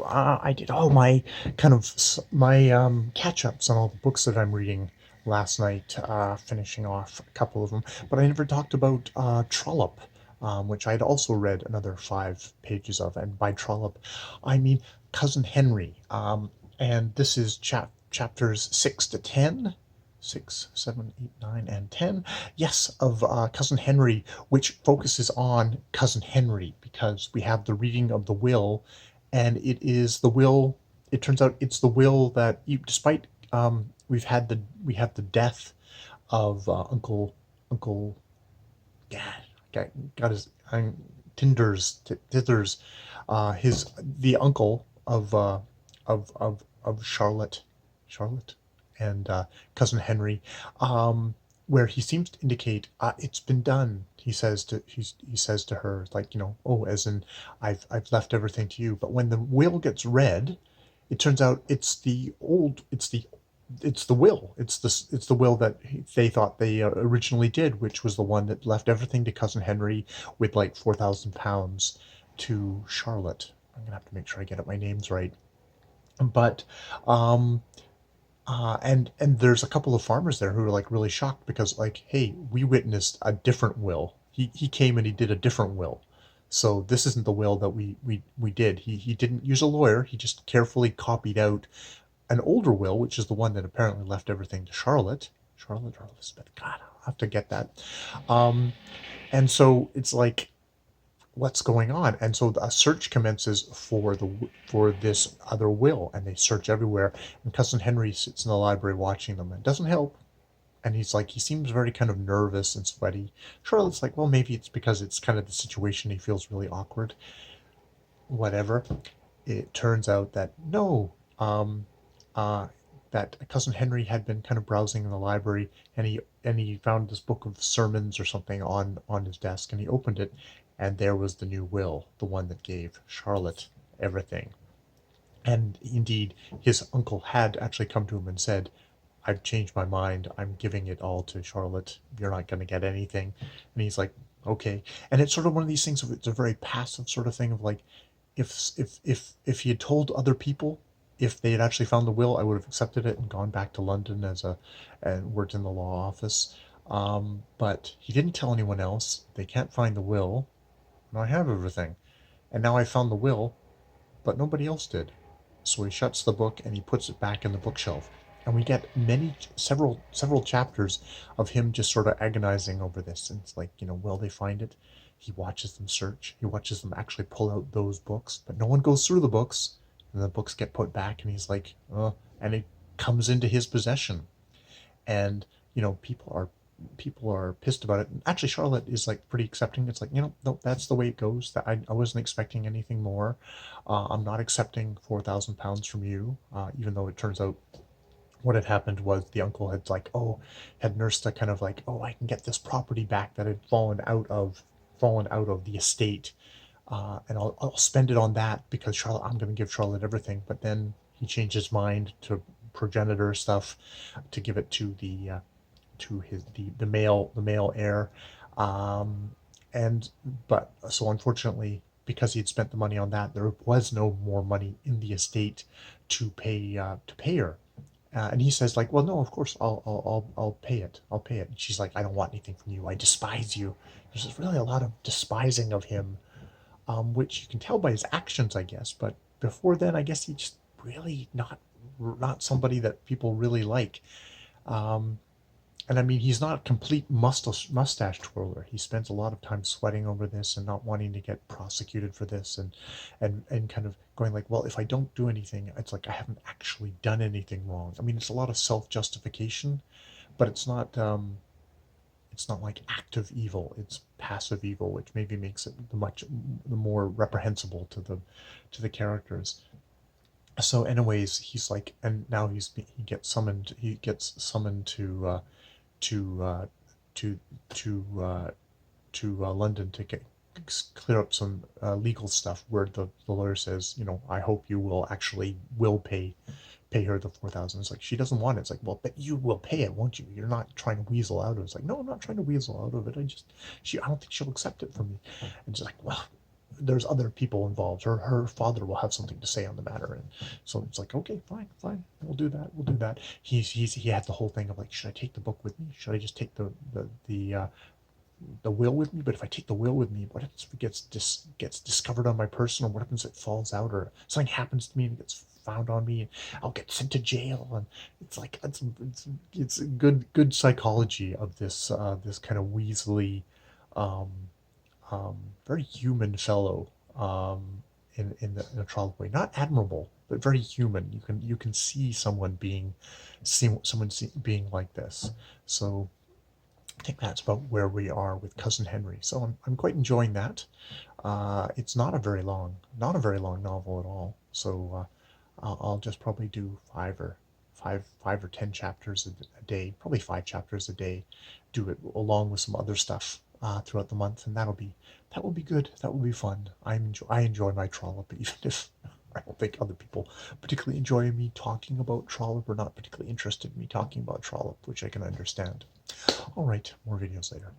I did all my my catch-ups on all the books that I'm reading last night, finishing off a couple of them. But I never talked about Trollope, which I'd also read another 5 pages of. And by Trollope, I mean Cousin Henry. And this is chapters 6 to 10. 6, 7, 8, 9, and 10. Yes, of Cousin Henry, which focuses on Cousin Henry because we have the reading of the will, and it is the will. It turns out it's the will that, despite we have the death of Uncle got his Tithers, his the uncle of Charlotte and Cousin Henry, where he seems to indicate it's been done. He says to her, like, oh, as in I've left everything to you. But when the will gets read, it turns out it's the will. It's the will that they thought they originally did, which was the one that left everything to Cousin Henry with like £4,000 to Charlotte. I'm gonna have to make sure I get my names right. But um, and there's a couple of farmers there who are like really shocked because, like, hey, we witnessed a different will. He came and he did a different will. So this isn't the will that we did. He didn't use a lawyer. He just carefully copied out an older will, which is the one that apparently left everything to Charlotte. Charlotte or Elizabeth. God, I'll have to get that. Um, and so it's like, what's going on? And so a search commences for this other will, and they search everywhere. And Cousin Henry sits in the library watching them, and it doesn't help. And he seems very kind of nervous and sweaty. Charlotte's like, well, maybe it's because it's kind of the situation. He feels really awkward. Whatever. It turns out that no, uh, that Cousin Henry had been kind of browsing in the library, and he found this book of sermons or something on his desk, and he opened it, and there was the new will, the one that gave Charlotte everything. And indeed, his uncle had actually come to him and said, I've changed my mind. I'm giving it all to Charlotte. You're not going to get anything. And he's like, okay. And it's sort of one of these things of, it's a very passive sort of thing of like, if he had told other people, if they had actually found the will, I would have accepted it and gone back to London and worked in the law office. But he didn't tell anyone else. They can't find the will, and I have everything. And now I found the will, but nobody else did. So he shuts the book and he puts it back in the bookshelf. And we get several chapters of him just sort of agonizing over this. And it's like, will they find it? He watches them search. He watches them actually pull out those books, but no one goes through the books. And the books get put back, and he's like, oh, and it comes into his possession. And people are pissed about it. And actually, Charlotte is like pretty accepting. It's like, no, that's the way it goes. That I wasn't expecting anything more. I'm not accepting £4,000 from you, even though it turns out what had happened was the uncle had like, had nursed a kind of like, I can get this property back that had fallen out of the estate, and I'll spend it on that because Charlotte, I'm going to give Charlotte everything. But then he changed his mind to progenitor stuff to give it to the male heir. Um, and but so unfortunately, because he had spent the money on that, there was no more money in the estate to pay her. And he says like, well, no, of course I'll pay it. I'll pay it. And she's like, I don't want anything from you. I despise you. There's really a lot of despising of him, which you can tell by his actions, I guess. But before then, I guess he just really not somebody that people really like. Um, and I mean, he's not a complete mustache twirler. He spends a lot of time sweating over this and not wanting to get prosecuted for this, and kind of going like, well, if I don't do anything, it's like I haven't actually done anything wrong. I mean, it's a lot of self-justification, but it's not like active evil. It's passive evil, which maybe makes it the more reprehensible to the characters. So anyways, he's like, and now he gets summoned to to to London to clear up some legal stuff where the lawyer says, I hope you will actually will pay her the 4,000. It's like, she doesn't want it. It's like, well, but you will pay it, won't you? You're not trying to weasel out of it. It's like, no, I'm not trying to weasel out of it. I don't think she'll accept it from me. And she's like, well, there's other people involved. Her father will have something to say on the matter, and so it's like, okay, fine, we'll do that, he had the whole thing of like, should I take the book with me? Should I just take the will with me? But if I take the will with me, what if it gets discovered on my person, or what happens if it falls out, or something happens to me and it gets found on me, and I'll get sent to jail? And it's like it's good psychology of this kind of Weasley, um, very human fellow, in a trial way. Not admirable, but very human. You can see someone being like this. So I think that's about where we are with Cousin Henry. So I'm quite enjoying that. It's not a very long novel at all. So I'll just probably do five or 10 chapters a day, probably 5 chapters a day. Do it along with some other stuff throughout the month, and that will be good. That will be fun. I enjoy my trollop, even if I don't think other people particularly enjoy me talking about trollop, or not particularly interested in me talking about trollop, which I can understand. All right, more videos later.